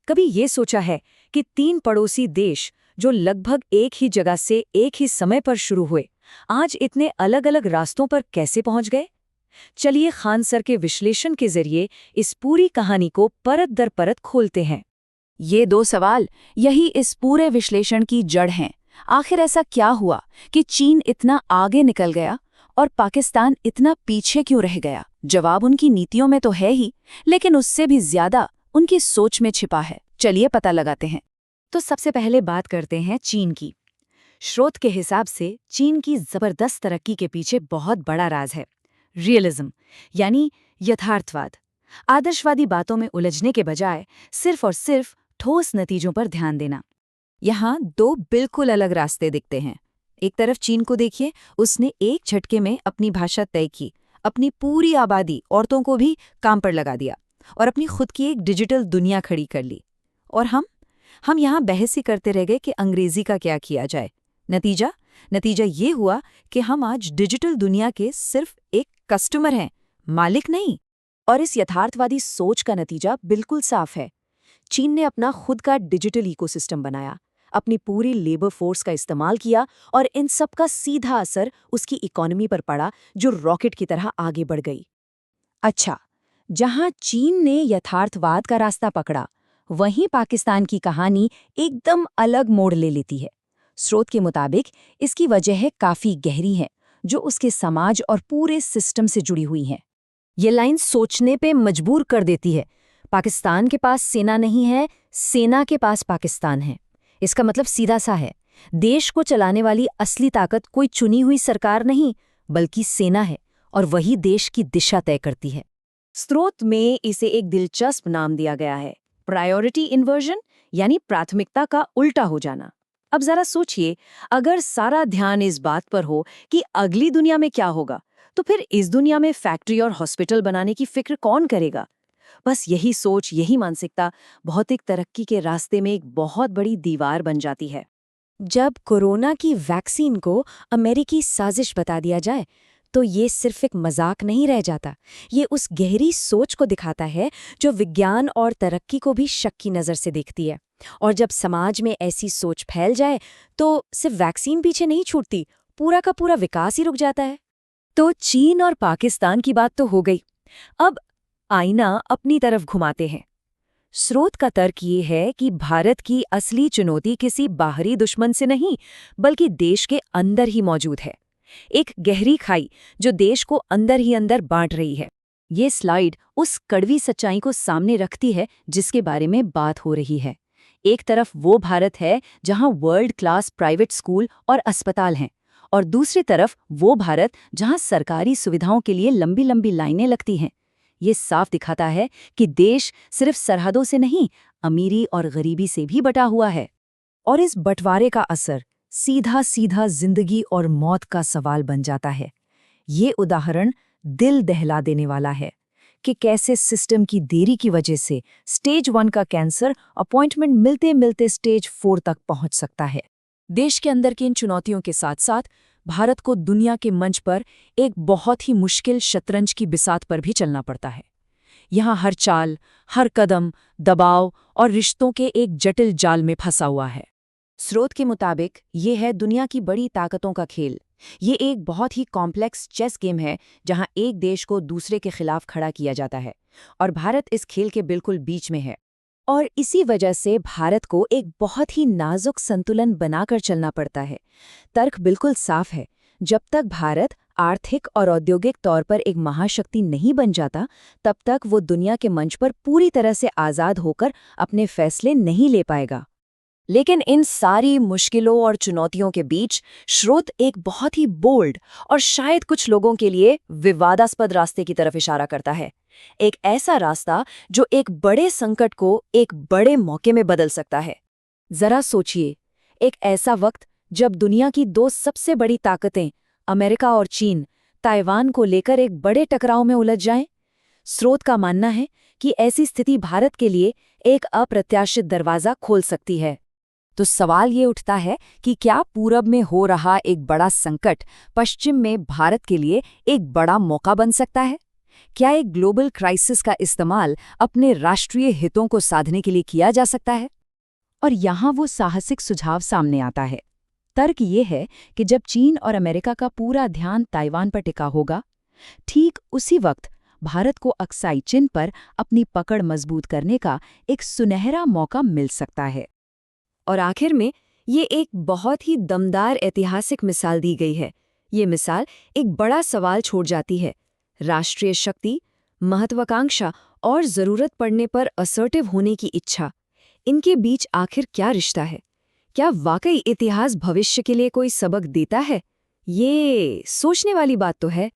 कभी ये सोचा है कि तीन पड़ोसी देश जो लगभग एक ही जगह से एक ही समय पर शुरू हुए, आज इतने अलग अलग रास्तों पर कैसे पहुंच गए? चलिए खान सर के विश्लेषण के जरिए इस पूरी कहानी को परत दर परत खोलते हैं। ये दो सवाल यही इस पूरे विश्लेषण की जड़ हैं। आखिर ऐसा क्या हुआ कि चीन इतना आगे निकल गया और पाकिस्तान इतना पीछे क्यों रह गया? जवाब उनकी नीतियों में तो है ही, लेकिन उससे भी ज्यादा उनकी सोच में छिपा है। चलिए पता लगाते हैं। तो सबसे पहले बात करते हैं चीन की। स्रोत के हिसाब से चीन की जबरदस्त तरक्की के पीछे बहुत बड़ा राज है रियलिज्म, यानी यथार्थवाद। आदर्शवादी बातों में उलझने के बजाय सिर्फ और सिर्फ ठोस नतीजों पर ध्यान देना। यहाँ दो बिल्कुल अलग रास्ते दिखते हैं। एक तरफ चीन को देखिए, उसने एक झटके में अपनी भाषा तय की, अपनी पूरी आबादी, औरतों को भी काम पर लगा दिया और अपनी खुद की एक डिजिटल दुनिया खड़ी कर ली। और हम यहाँ बहस ही करते रह गए कि अंग्रेजी का क्या किया जाए। नतीजा ये हुआ कि हम आज डिजिटल दुनिया के सिर्फ एक कस्टमर हैं, मालिक नहीं। और इस यथार्थवादी सोच का नतीजा बिल्कुल साफ है। चीन ने अपना खुद का डिजिटल इकोसिस्टम बनाया, अपनी पूरी लेबर फोर्स का इस्तेमाल किया और इन सब का सीधा असर उसकी इकोनॉमी पर पड़ा, जो रॉकेट की तरह आगे बढ़ गई। अच्छा, जहां चीन ने यथार्थवाद का रास्ता पकड़ा, वहीं पाकिस्तान की कहानी एकदम अलग मोड़ ले लेती है। स्रोत के मुताबिक इसकी वजह काफी गहरी है, जो उसके समाज और पूरे सिस्टम से जुड़ी हुई है। ये लाइन सोचने पे मजबूर कर देती है। पाकिस्तान के पास सेना नहीं है, सेना के पास पाकिस्तान है। इसका मतलब सीधा सा है, देश को चलाने वाली असली ताकत कोई चुनी हुई सरकार नहीं, बल्कि सेना है, और वही देश की दिशा तय करती है। स्रोत में इसे एक दिलचस्प नाम दिया गया है, प्रायोरिटी इन्वर्जन, यानी प्राथमिकता का उल्टा हो जाना। अब जरा सोचिए, अगर सारा ध्यान इस बात पर हो कि अगली दुनिया में क्या होगा, तो फिर इस दुनिया में फैक्ट्री और हॉस्पिटल बनाने की फिक्र कौन करेगा? बस यही सोच, यही मानसिकता भौतिक तरक्की के रास्ते में एक बहुत बड़ी दीवार बन जाती है। जब कोरोना की वैक्सीन को अमेरिकी साजिश बता दिया जाए, तो ये सिर्फ एक मजाक नहीं रह जाता। ये उस गहरी सोच को दिखाता है जो विज्ञान और तरक्की को भी शक की नज़र से देखती है। और जब समाज में ऐसी सोच फैल जाए, तो सिर्फ वैक्सीन पीछे नहीं छूटती, पूरा का पूरा विकास ही रुक जाता है। तो चीन और पाकिस्तान की बात तो हो गई। अब आईना अपनी तरफ घुमाते हैं। स्रोत का तर्क ये है कि भारत की असली चुनौती किसी बाहरी दुश्मन से नहीं, बल्कि देश के अंदर ही मौजूद है। एक गहरी खाई जो देश को अंदर ही अंदर बांट रही है। ये स्लाइड उस कड़वी सच्चाई को सामने रखती है जिसके बारे में बात हो रही है। एक तरफ वो भारत है जहां वर्ल्ड क्लास प्राइवेट स्कूल और अस्पताल हैं, और दूसरी तरफ वो भारत जहां सरकारी सुविधाओं के लिए लंबी लंबी लाइनें लगती हैं। ये साफ दिखाता है कि देश सिर्फ सरहदों से नहीं, अमीरी और गरीबी से भी बटा हुआ है। और इस बंटवारे का असर सीधा सीधा जिंदगी और मौत का सवाल बन जाता है। ये उदाहरण दिल दहला देने वाला है कि कैसे सिस्टम की देरी की वजह से स्टेज 1 का कैंसर अपॉइंटमेंट मिलते मिलते स्टेज 4 तक पहुंच सकता है। देश के अंदर की इन चुनौतियों के साथ साथ भारत को दुनिया के मंच पर एक बहुत ही मुश्किल शतरंज की बिसात पर भी चलना पड़ता है। यहाँ हर चाल, हर कदम दबाव और रिश्तों के एक जटिल जाल में फंसा हुआ है। स्रोत के मुताबिक ये है दुनिया की बड़ी ताकतों का खेल। ये एक बहुत ही कॉम्प्लेक्स चेस गेम है जहां एक देश को दूसरे के खिलाफ खड़ा किया जाता है, और भारत इस खेल के बिल्कुल बीच में है। और इसी वजह से भारत को एक बहुत ही नाजुक संतुलन बनाकर चलना पड़ता है। तर्क बिल्कुल साफ है, जब तक भारत आर्थिक और औद्योगिक तौर पर एक महाशक्ति नहीं बन जाता, तब तक वो दुनिया के मंच पर पूरी तरह से आज़ाद होकर अपने फैसले नहीं ले पाएगा। लेकिन इन सारी मुश्किलों और चुनौतियों के बीच स्रोत एक बहुत ही बोल्ड और शायद कुछ लोगों के लिए विवादास्पद रास्ते की तरफ इशारा करता है। एक ऐसा रास्ता जो एक बड़े संकट को एक बड़े मौके में बदल सकता है। जरा सोचिए, एक ऐसा वक्त जब दुनिया की दो सबसे बड़ी ताकतें, अमेरिका और चीन, ताइवान को लेकर एक बड़े टकराव में उलझ जाएं। स्रोत का मानना है कि ऐसी स्थिति भारत के लिए एक अप्रत्याशित दरवाजा खोल सकती है। तो सवाल ये उठता है कि क्या पूरब में हो रहा एक बड़ा संकट पश्चिम में भारत के लिए एक बड़ा मौका बन सकता है? क्या एक ग्लोबल क्राइसिस का इस्तेमाल अपने राष्ट्रीय हितों को साधने के लिए किया जा सकता है? और यहाँ वो साहसिक सुझाव सामने आता है। तर्क ये है कि जब चीन और अमेरिका का पूरा ध्यान ताइवान पर टिका होगा, ठीक उसी वक्त भारत को अक्साई चिन पर अपनी पकड़ मजबूत करने का एक सुनहरा मौका मिल सकता है। और आखिर में ये एक बहुत ही दमदार ऐतिहासिक मिसाल दी गई है। ये मिसाल एक बड़ा सवाल छोड़ जाती है। राष्ट्रीय शक्ति, महत्वाकांक्षा और ज़रूरत पड़ने पर असर्टिव होने की इच्छा, इनके बीच आखिर क्या रिश्ता है? क्या वाकई इतिहास भविष्य के लिए कोई सबक देता है? ये सोचने वाली बात तो है।